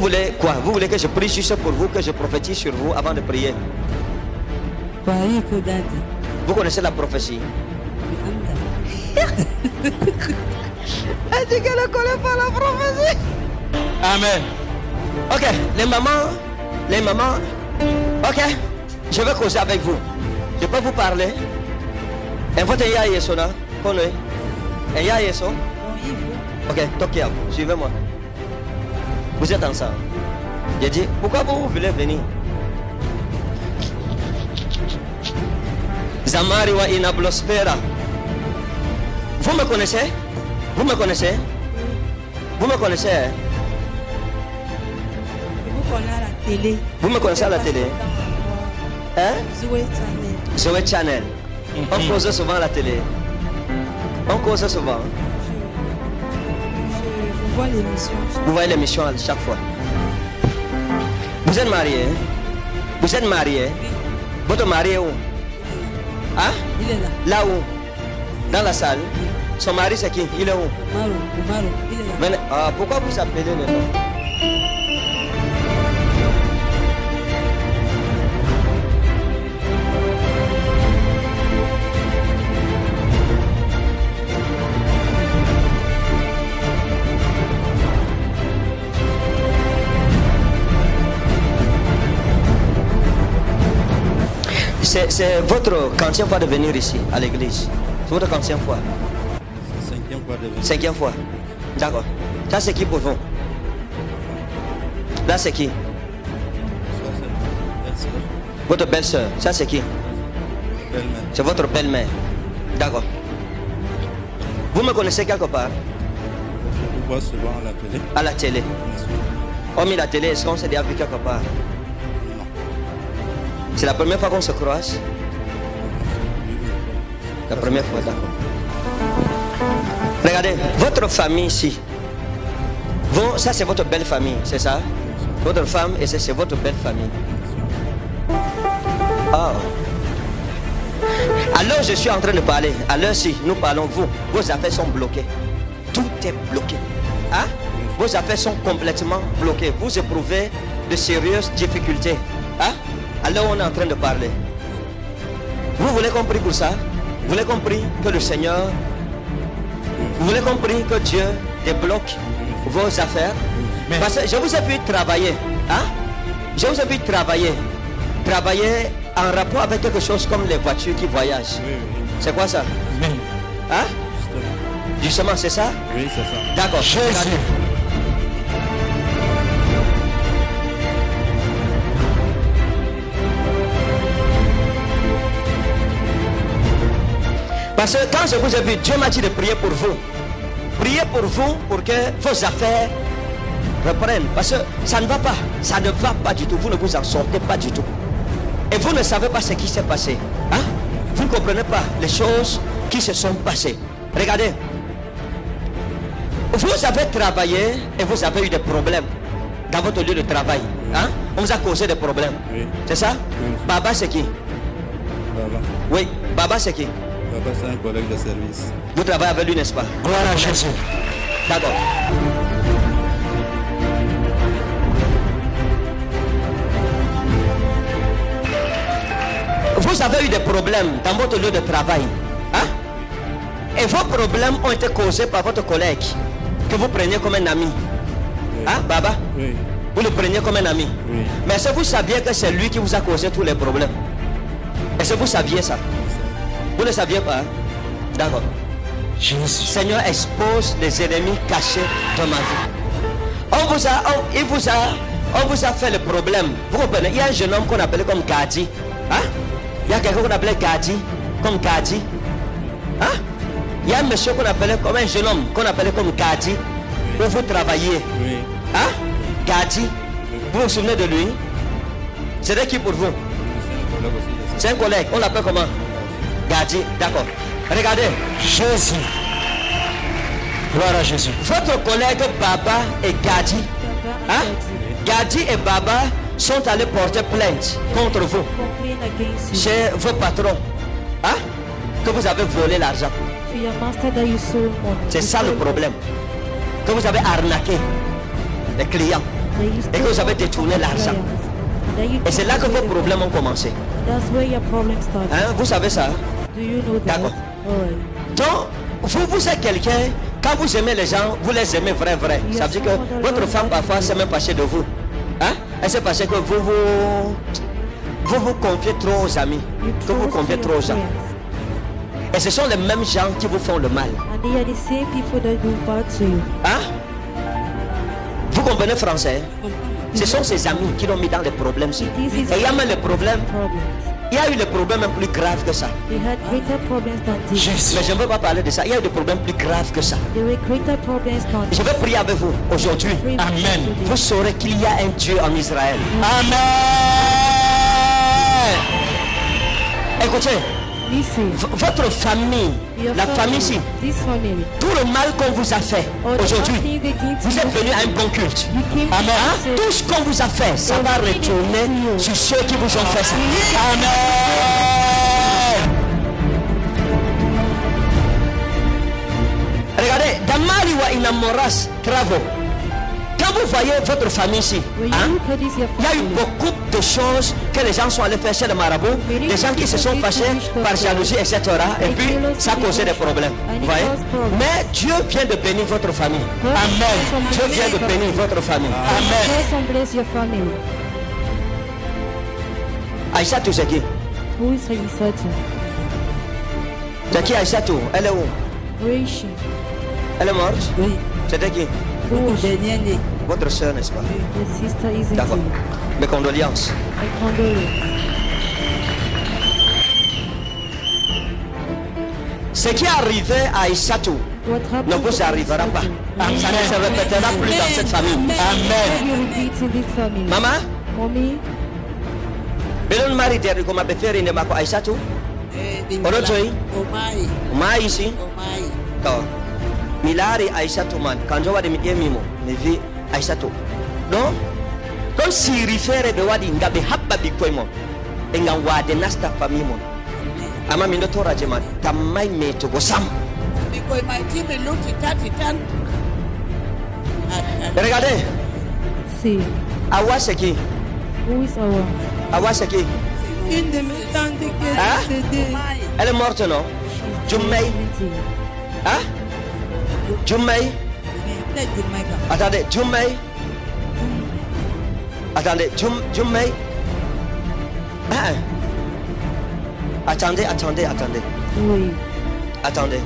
voulez quoi? Vous voulez que je prie juste pour vous, que je prophétise sur vous avant de prier? Vous connaissez la prophétie? Elle dit qu'elle ne connaît pas la prophétie. Amen. Ok, les mamans, ok, je vais causer avec vous. Je peux vous parler? Et votre yaya sona, connaît? Et yaya so? Ok, Tokia, suivez-moi. Vous êtes ensemble. J'ai dit, pourquoi vous voulez venir? Zamari wa inablospera. Vous me connaissez? Vous me connaissez? Vous me connaissez? Vous connaissez à la télé. Vous me connaissez à la télé? Hein? Zoé Channel. On cause souvent à la télé. On cause souvent. Je vois l'émission. Vous voyez l'émission à chaque fois. Vous êtes marié? Vous êtes marié? Votre mari est où? Hein? Il est là. Là où? Dans la salle? Son mari c'est qui? Il est où? Maro, il est là. Pourquoi vous appelez le nom? C'est votre quantième fois de venir ici, à l'église? C'est votre quantième fois? Cinquième fois de venir. Cinquième fois. D'accord. Ça c'est qui pour vous? Là c'est qui? Votre belle-sœur. Ça c'est qui? Belle-mère. C'est votre belle-mère. D'accord. Vous me connaissez quelque part? Je vous vois souvent à la télé. À la télé. Hormis la télé, est-ce qu'on s'est déjà vu quelque part? Non. C'est la première fois qu'on se croise? La première fois, d'accord. Regardez, votre famille ici. Ça c'est votre belle famille, c'est ça? Votre femme et c'est votre belle famille. Ah. Alors je suis en train de parler. À l'heure-ci, nous parlons, vos affaires sont bloquées. Tout est bloqué. Hein? Vos affaires sont complètement bloquées. Vous éprouvez de sérieuses difficultés. Hein? Alors on est en train de parler. Vous voulez compris pour ça? Vous voulez compris que le Seigneur, vous voulez compris que Dieu débloque vos affaires? Parce que je vous ai pu travailler. Hein? Je vous ai pu travailler en rapport avec quelque chose comme les voitures qui voyagent. Oui. C'est quoi ça? Hein? Justement, c'est ça? Oui, c'est ça. D'accord. Jésus. Parce que quand je vous ai vu, Dieu m'a dit de prier pour vous. Priez pour vous pour que vos affaires reprennent. Parce que ça ne va pas. Ça ne va pas du tout. Vous ne vous en sortez pas du tout. Et vous ne savez pas ce qui s'est passé. Hein? Vous ne comprenez pas les choses qui se sont passées. Regardez. Vous avez travaillé et vous avez eu des problèmes dans votre lieu de travail. Hein? On vous a causé des problèmes. Oui. C'est ça? Oui. Baba c'est qui? Baba. Oui. Baba c'est qui? Baba, c'est un collègue de service. Vous travaillez avec lui, n'est-ce pas? Gloire à Jésus. D'accord. Vous avez eu des problèmes dans votre lieu de travail. Hein? Et vos problèmes ont été causés par votre collègue que vous preniez comme un ami. Oui. Hein, Baba? Oui. Vous le preniez comme un ami. Oui. Mais est-ce que vous saviez que c'est lui qui vous a causé tous les problèmes? Est-ce que vous saviez ça? Vous ne saviez pas? Hein? D'accord. Jésus. Seigneur, expose les ennemis cachés de ma vie. On vous a fait le problème. Vous comprenez? Il y a un jeune homme qu'on appelait comme Gadi. Hein? Il y a quelqu'un qu'on appelait Gadi. Comme Gadi. Hein? Il y a un monsieur qu'on appelait comme un jeune homme qu'on appelait comme Gadi. Où vous travaillez. Oui. Hein? Gadi. Vous vous souvenez de lui? C'était qui pour vous? C'est un collègue. On l'appelle comment? Gadi. D'accord. Regardez. Jésus. Gloire à Jésus. Votre collègue Baba et Gadi, hein? Gadi et Baba sont allés porter plainte contre vous chez vos patrons, hein? Que vous avez volé l'argent. C'est ça le problème. Que vous avez arnaqué les clients. et que vous avez détourné l'argent. Et c'est là que vos problèmes ont commencé. That's where your problem started. Hein? Vous savez ça? Do you know that? D'accord. Alright. Donc, vous êtes quelqu'un, quand vous aimez les gens, vous les aimez vrai. Ça veut dire que votre femme parfois s'est même fâchée de vous. Hein? Elle s'est fâchée que vous confiez trop aux amis, que vous confiez trop aux gens. Et ce sont les mêmes gens qui vous font le mal. And they are the same people that do bad to you. Hein? Vous comprenez français? Ce sont ces amis qui l'ont mis dans les problèmes. Et il y a même les problèmes. Il y a eu des problèmes même plus graves que ça. They had greater problems than this. Jésus. Mais je ne veux pas parler de ça. Il y a eu des problèmes plus graves que ça. There were greater problems than Je vais prier avec vous aujourd'hui. Amen. Vous saurez qu'il y a un Dieu en Israël. Amen. Écoutez, Listen. votre famille, Your la famille ici, this family. tout le mal qu'on vous a fait All the aujourd'hui, bad things they did to vous êtes you, venu à un bon culte. you came to Amen. Hein? say, Tout ce qu'on vous a fait, ça va retourner sur ceux qui vous ont fait ça. Amen. Regardez, Damari wa inamoras travo. Quand vous voyez votre famille ici, when hein, you look at this, your il y a eu family, beaucoup de choses que les gens sont allés faire chez le marabout, des gens qui se sont fâchés par jalousie, etc. Et puis, ça a causé des problèmes. Vous voyez? Mais Dieu vient de bénir votre famille. Amen. Dieu vient de bénir votre famille. Amen. bless and bless your family. Aïcha Tousseki. Who is Aisatu? C'est qui Aïcha Tou? Elle est où? Where is she? Elle est morte? Oui, C'était qui? Who is she? dernier né. Votre soeur, n'est-ce pas? Your sister is in D'accord. you. Mes condoléances. I condole. Ce qui est arrivé à Aïcha Tou What ne happened vous to arrivera pas. Aisatu? Ça ne se répétera plus dans cette famille. Will Amen. you repeat in this family? Maman, Mommy, belum mari dari kuma beferi ne mako Aïcha Tou? Orotoi? Omai, Mai ici? Omai. To milari Aissatou man kanjo wadi mi ƴemimo mi wi Aissatou ɗon ɗon siri feere ɓe waɗi ngam ɓe haɓɓa ɓikkoye mon e ngam waade nasta famille mon amma min ɗo toraje ma tammay metugo sam. Because my team looked at it and Regardez, see, Awa c'est qui? who is our? Awa c'est qui? une de mes tantes qui est Hein? décédée. Elle est morte non? Jummei? Hein? Jummei? Peut-être Jamaica. Attendez, Jummei? Attendez, Jummei? Ah. Attendez. Oui. Attendez.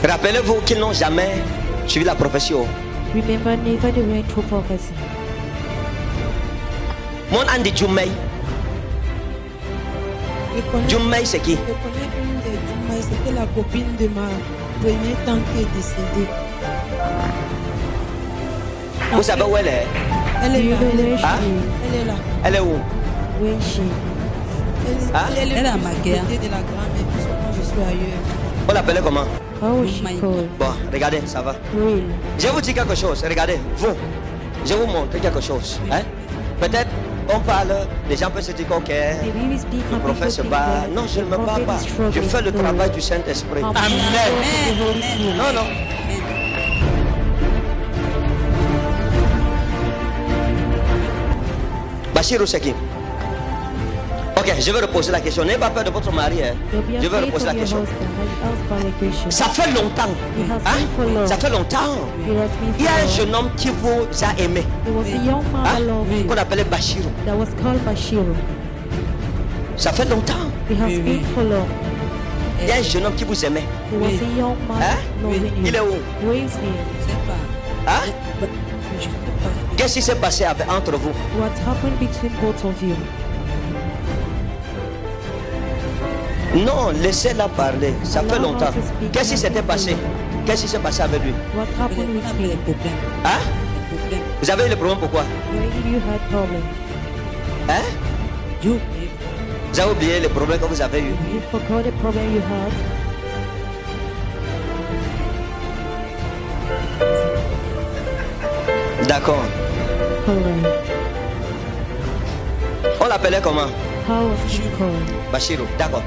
Rappelez-vous qu'ils n'ont jamais suivi la profession. Remember, never they went through prophecy. Mon Andy Jummei. Jummei c'est qui? Je connais une de Jummai, c'était la copine de ma première tante qui est décédée. Vous savez où elle est? Elle Do est you là, know elle est, where she Hein? is? elle est là. Elle est où? Where is she? Hein? Elle est Elle a plus marqué, du hein. côté de la grand-mère, puisque moi je suis ailleurs. On l'appelait comment? How is she my called? Bon, regardez, ça va. Real. Je vous dis quelque chose, regardez, vous, je vous montre quelque chose. Hein? Peut-être, on parle, les gens peuvent se dire ok, Maybe we speak le and prophète se people think bat. that Non, je ne me the bats prophet pas. is struggling. Je fais le No. travail du Saint-Esprit. I'm Amen. the Holy Spirit. Non. Bachirou c'est qui? Ok, je vais reposer la question. N'ayez pas peur de votre mari. Hein. Don't be Je vais afraid reposer of la your question. husband. Ask by the question. Ça fait longtemps. It has Hein? been for long. Ça fait longtemps. It has been Il y a un for long. jeune homme qui vous a aimé. There was a young man Hein? that loved you Qu'on appelait Bachirou. that was called Bashir. Ça fait longtemps. It has been for long. Il y a un jeune homme qui vous aimait. There was a young man Hein? loving you. Il est où? Where is he? Je sais pas. Hein? Je sais pas. Qu'est-ce qui s'est passé entre vous? What happened between both of you? Non, laissez-la parler. Ça fait longtemps. Qu'est-ce qui s'était passé? Qu'est-ce qui s'est passé avec lui? What happened with Les him? problèmes. Hein? Les problèmes. Vous avez eu le problème pourquoi? Where did you have problems? Hein? Dieu. Vous avez oublié les problèmes que vous avez eu? You forgot the problem you had? D'accord. Alright. On l'appelait comment? How was he called? Bachirou, d'accord.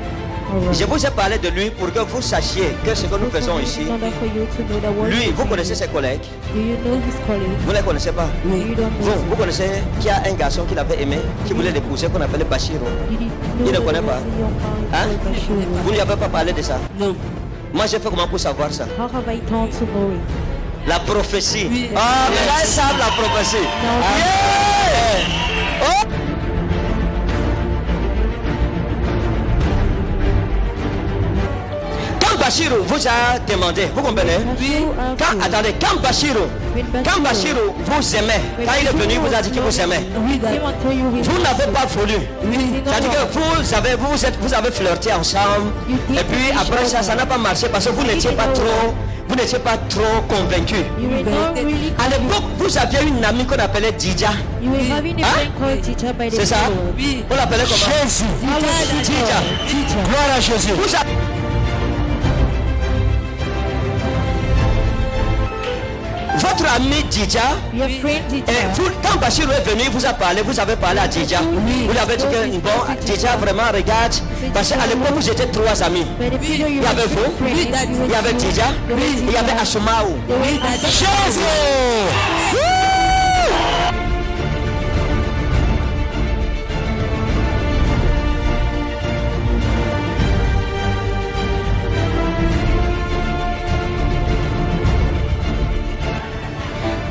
Alright. Je vous ai parlé de lui pour que vous sachiez que ce que nous faisons ici, In order for you to know that what lui, he's vous doing. connaissez ses collègues, Do you know his colleague? vous ne les connaissez pas. You don't Vous, know. vous connaissez qu'il y a un garçon qui l'avait aimé, qui voulait l'épouser, qu'on appelait Bachirou. Did he Il ne know connaît that pas. there was a young man Hein? called Bashir? Vous ne lui avez pas parlé de ça. Non. Moi, j'ai fait comment pour savoir ça? How have I done to know it? La prophétie. Oui. Ah, mais là, ils savent la prophétie. Now, Yeah! Oh! Quand Bachirou vous a demandé, vous comprenez? Bashir asked Quand, you, attendez, quand Bachirou vous aimait, quand il est venu, il vous a dit qu'il vous aimait. he came and told you he Vous n'avez pas voulu. did not C'est-à-dire want. que vous avez flirté ensemble. Et puis après ça n'a pas marché parce que vous n'étiez pas trop convaincu. You were not really À l'époque, vous aviez une amie qu'on appelait Didja. You were having a Hein? friend called Teacher by the C'est ça? name. Oui. On l'appelait comment? Jésus. How was she Teacher. called? Teacher. Gloire à Jésus. Vous avez- Votre ami Didja, Your friend et Teacher. vous, quand Bachirou est venu, vous avez parlé à Didja. Vous lui avez dit que bon, Didja vraiment regarde. Parce qu'à l'époque, vous étiez trois amis. By the period you Il y avait were vous, friends, Oui, you Daddy. were il y avait two, Didja, there was il y avait Teacher, Ashumaou. there was Asha. Jésus.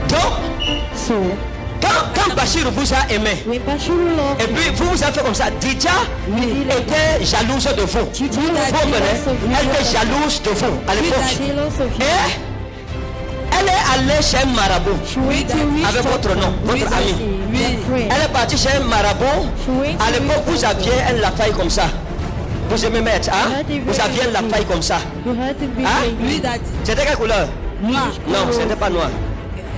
Donc, So, quand Bachirou vous a aimé, when Bashiru loved et puis vous avez fait comme ça, Didja était jalouse de vous. Vous comprenez? Elle était jalouse de vous à l'époque. jealous of you, Et elle est allée chez un marabout she went to reach avec out votre nom, to votre ami. your friend. Elle est partie chez un marabout. À l'époque, vous aviez un lafaille comme ça. Vous aimez mettre, hein? Vous aviez un lafaille comme ça. You had to be Hein? ready. Oui, Daddy. C'était quelle couleur? Noir. Non, ce n'était pas noir.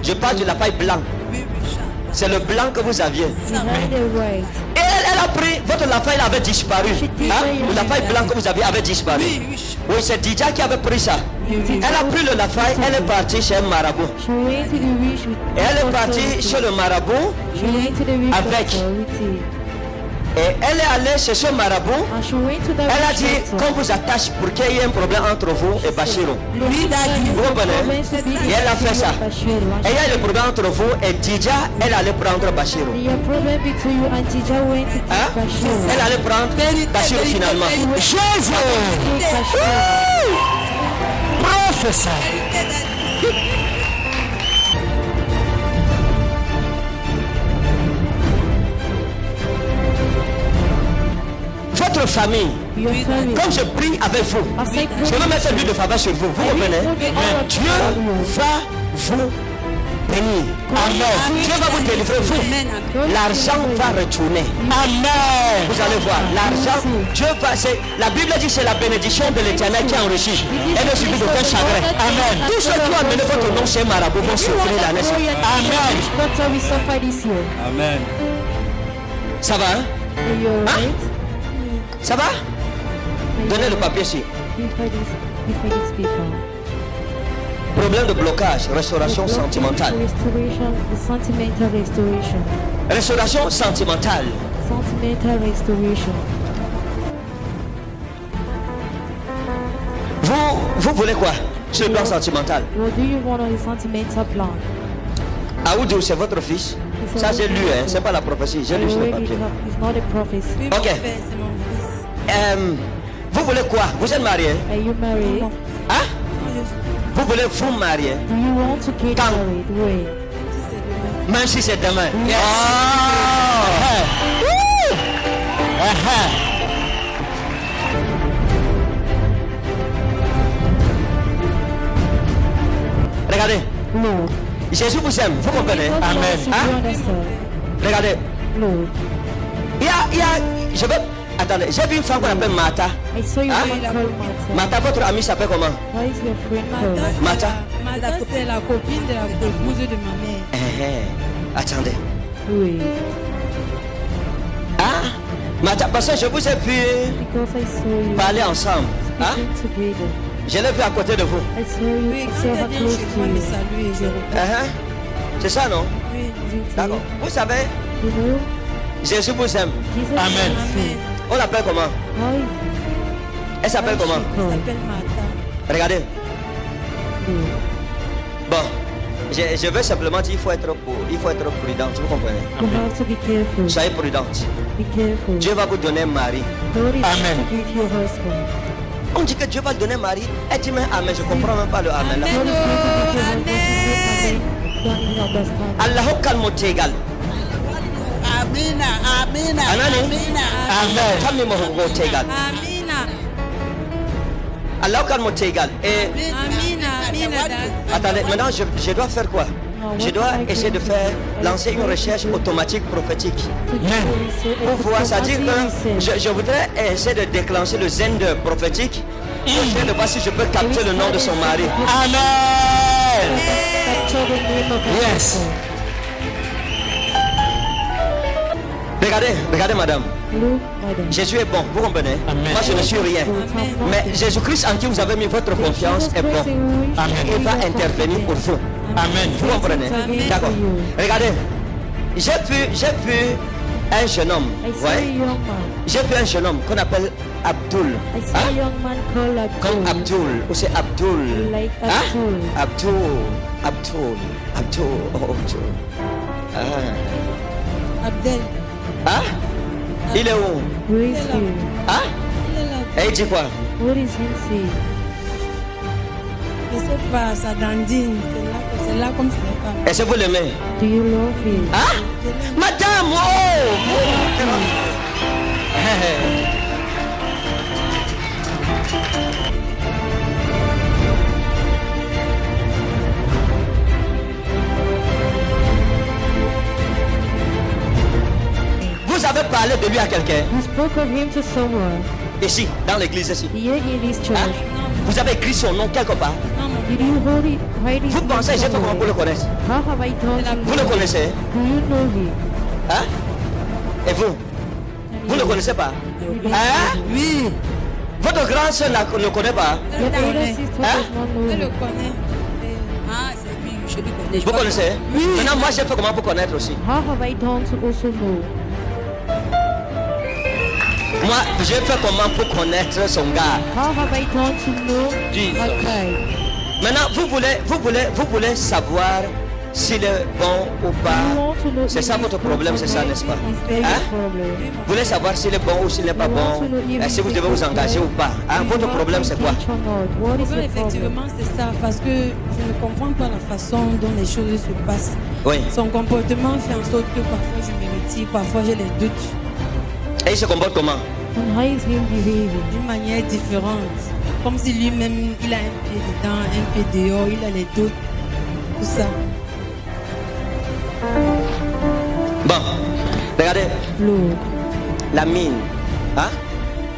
Je parle du lafaille blanc. Oui, oui, chat. C'est le blanc que vous aviez. You had it right. Et elle a pris, votre lafaille avait disparu. Hein? Le lafaille blanc que vous aviez avait disparu. Oui, oui, chat. Oui, c'est Didja qui avait pris ça. Elle a pris le lafaille, elle est partie chez un marabout. She went to the rich with Et elle est with partie authority. chez le marabout. She went to the rich avec. authority. Et elle est allée chez ce marabout. And she went to the Elle a rich dit authority. qu'on vous attache pour qu'il y ait un problème entre vous et Bachirou. Oui, Daddy. Vous comprenez? Et elle a fait ça. Et il y a eu le problème entre vous et Didja, elle allait prendre Bachirou. The problem between you and Didja went to take Hein? Bashir. Elle allait prendre Bachirou finalement. Jésus. Take Bashir. Professeur. Votre famille, Your family. comme je prie avec vous, As I pray, je vais mettre lui de faveur sur vous. Vous comprenez? Dieu va vous bénir. Amen. Dieu va vous délivrer. Vous, Amen. Amen. l'argent va retourner. Amen. Vous allez voir, l'argent, Dieu va, la Bible dit que c'est la bénédiction de l'Éternel qui enrichit. Elle ne subit d'aucun chagrin. Amen. Tous ceux qui ont amené votre nom chez Marabout vont souffrir l'année. Amen. Doctor, we suffer this year. Amen. Ça va, hein? Are you alright? Ça va? Donnez le papier ici. Give her this paper. Problème de blocage, restauration Blocking sentimentale. Restoration, the sentimental restoration. Restauration sentimentale. Sentimental restoration. Vous voulez quoi sur le plan sentimental? What do you want on the sentimental plan? Aoudou, c'est votre fils. Ça j'ai lu, hein? C'est pas la prophétie, j'ai lu sur le Already papier. have- It's not a prophecy. Oui, Ok. mon père, c'est mon fils. Vous voulez quoi? Vous êtes marié? Are you married? Hein? Vous voulez vous marier? Do you want to get Quand? married? Wait. Même si c'est demain. Regardez, Lord. Jésus vous aime, vous comprenez? God loves you, Hein? you understand? Regardez, Lord. je vais, attendez, j'ai vu une femme qu'on appelle Martha. I saw you Hein? one called Martha. Martha, votre amie s'appelle comment? What is your friend called? Martha. Martha, c'est la copine de la épouse de ma mère. Attendez. Oui. Hein? Martha, parce que je vous ai vu Because I saw you parler ensemble. Hein? speaking together. Je l'ai vu à côté de vous. I saw you, Oui, I quand saw elle her vient close chez to moi me you. saluer et je repars. C'est ça, non? Oui. Did you D'accord. Vous savez, You know, Jésus vous aime. Jesus Amen. loves you. On l'appelle comment? How is Elle s'appelle comment? Elle called? s'appelle Martha. Regardez. Luke. Bon, je veux simplement dire il faut être prudent, vous comprenez? You have to be careful. Soyez prudente. Be careful. Dieu va vous donner un mari. God is Amen. to give you a husband. On dit que Dieu va donner un mari. Elle dit mais amen, je comprends même pas le amen là. God is going to give you a husband. You say amen. Don't even understand. Allah kalmotegal. Amina, Amina, Anani? Amina, Amen. Kami mohotegal. Amina, Allah kalmotegal. Et Amina, Amina, Dad. attendez, maintenant je dois faire quoi? Je dois essayer de faire lancer une recherche automatique prophétique. To do research- Pour voir, c'est-à-dire que research. je voudrais essayer de déclencher le zen de prophétique. Pour essayer de voir si je peux capter le nom de son mari. Amen. Capture the name of the Yes. husband. Regardez madame. Look, madam. Jésus est bon, vous comprenez? Amen. Moi je ne suis rien. Mais Jésus-Christ en qui vous avez mis votre confiance est bon. Il va intervenir pour vous. Amen. Vous comprenez? Amen. D'accord. Regardez, j'ai vu un jeune homme. I saw a Ouais. young man. J'ai vu un jeune homme qu'on appelle Abdul. I saw a Hein? young man called Comme Abdul. Abdul. Ou c'est Abdul. Like Hein? Abdul. Abdul. Oh, Abdul. Ah. Abdel. Hein? Il est où? Where is he? Hein? Il est là. Et il dit quoi? What is he saying? Je sais pas, ça dandine. C'est là comme ce n'est pas. Est-ce que vous l'aimez? Do you love him? Hein? Madame, oh! Vous avez parlé de lui à quelqu'un? You spoke of him to someone Ici, dans l'église ici. here in this church. Hein? Vous avez écrit son nom quelque part? Non, mon Did you hide his Vous name pensez, j'ai fait comment pour le somewhere? connaître? How have I done to Vous le know? connaissez? Do you know him? Hein? Et vous? Vous ne le connaissez pas? Hein? Oui. Votre grande soeur ne connaît pas? Your older connais. sister Hein? does not know Je le him. connais. Ah, c'est lui, je le connais. Vous connaissez? Maintenant, moi, j'ai fait comment pour connaître aussi? How have I done to also know? Moi, j'ai fait comment pour connaître son gars? How have I done to know Makai? Maintenant, vous voulez savoir s'il est bon ou You pas. want to know C'est if ça he's votre good problème, or c'est ça, not? n'est-ce pas? Is there Hein? a problem? Vous voulez savoir s'il est bon ou s'il n'est pas You want bon. to know if Et si he's vous a devez vous good engager guy? ou pas. Hein? You Votre want problème, to c'est quoi? teach or not? What is Pourquoi the problem? effectivement c'est ça? Parce que je ne comprends pas la façon dont les choses se passent. Oui. Son comportement fait en sorte que parfois je me retire, parfois j'ai les doutes Et il se comporte comment? And how is him behaving? d'une manière différente. Comme si lui-même il a un pied dedans, un pied dehors, il a les doutes, tout ça. Bon, regardez, Look, la mine. Hein?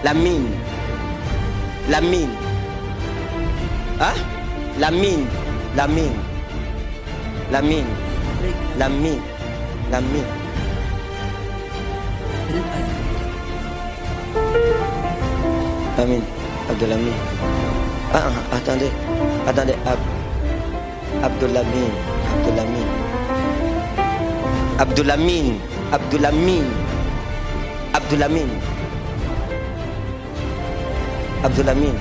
La mine. La mine. Hein? La mine. La mine. La mine. La mine. La mine. La mine. Abdelhamid. Attendez. Attendez. Abdelhamid. Abdelhamid. Abdelhamid. Abdelhamid. Abdelhamid. Abdelhamid.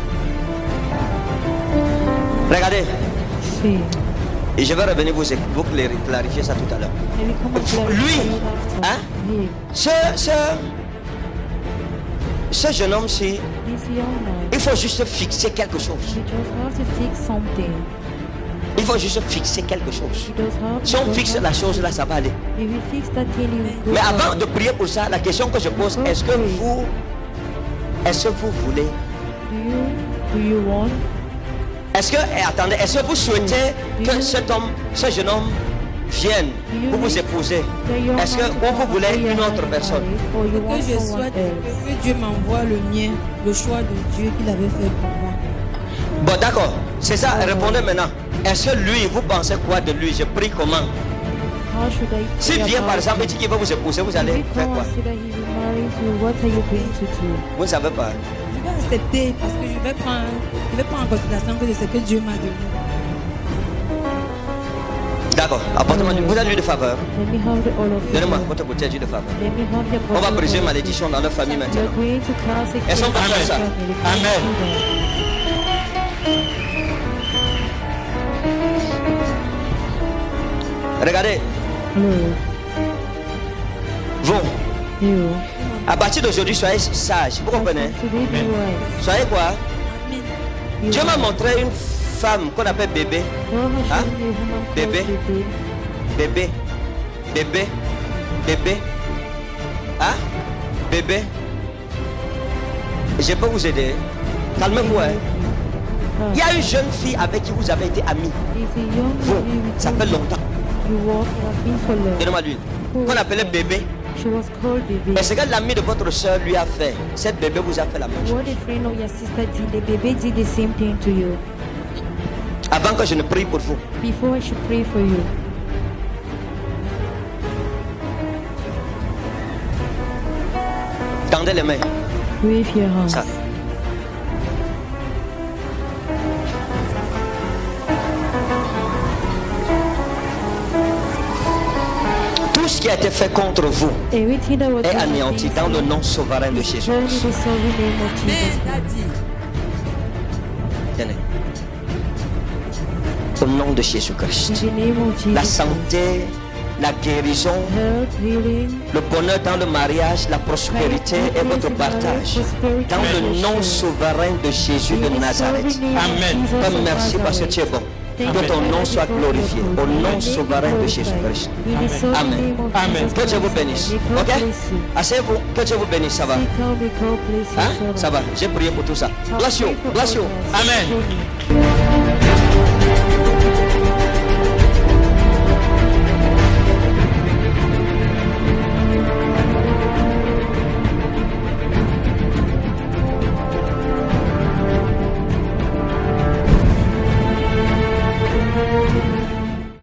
Regardez. see. Et je vais revenir vous clarifier ça tout à l'heure. I will come and clarify Lui, it after. hein? Him, Ce jeune homme-ci, this young man, il faut juste fixer quelque chose. he just have to fix something. Il faut juste fixer quelque chose. He does have Si on fixe la chose là, ça va aller. If we fix that thing, he will go Mais on. avant de prier pour ça, la question que je pose, est-ce que vous voulez, Do you want? est-ce que vous souhaitez que ce jeune homme vienne pour vous épouser? the young Est-ce que man to ou vous come voulez and be une your autre wife, personne? or you Que want je someone souhaite else? que Dieu m'envoie le mien, le choix de Dieu qu'il avait fait pour moi. Bon, d'accord, c'est ça, répondez maintenant. Est-ce que lui, vous pensez quoi de lui? Je prie comment? How should I S'il pray vient par about exemple et him? dit qu'il va vous épouser, vous If allez he faire quoi? consider he will marry you, what are you going to do? Vous ne savez pas. Je vais accepter parce que je vais prendre en considération que c'est ce que Dieu m'a donné. D'accord, apportez-moi vous avez l'huile de faveur. Let me have the oil of Donnez-moi favor. votre bouteille d'huile de faveur. Let me have your On va bottle of briser oil. malédiction dans leur famille You're maintenant. going to cast a Elles sont curse pas on ça. your family. Amen. Regardez, Hello. vous, You. à partir d'aujourd'hui, soyez sages. Vous comprenez? Today be wise. Soyez quoi? Amen. You Dieu m'a are- montré une femme qu'on appelle bébé. God has Hein? shown me a woman called Bébé. Bébé. Bébé. Bébé. Hein? Bébé. Je peux vous aider. Calmez-vous. Hein? Il y a une jeune fille avec qui vous avez été amis. It's a young Vous, lady with ça fait whom longtemps. You walk and have been for long. Donnez-moi l'huile. Qu'on appelait bébé. She was called Bébé. Et ce que l'ami de votre soeur lui a fait, cette bébé vous a fait la même chose. What a friend of your sister did, the baby did the same thing to you. Avant que je ne prie pour vous, Before I should pray for you, tendez les mains. wave your hands. Ça. Tout ce qui a été fait contre vous Everything that was est done anéanti against dans you le nom souverain de is Jésus. burned in the sovereign name of Jesus. Amen, Daddy. Tenez. Au nom de Jésus-Christ. In the name of La Jesus. santé, la guérison, Health, healing, le bonheur dans le mariage, la prospérité et votre partage. Dans le nom souverain de Jésus de Nazareth. Amen. Père, merci parce que tu es bon. Que ton nom soit glorifié. Au nom souverain de Jésus-Christ. Amen. Amen. Que Dieu vous bénisse. Ok? Asseyez-vous. Que Dieu vous bénisse. Ça va. Hein? Hein? Ça va. J'ai prié pour tout ça. Bless you. Bless you. Amen.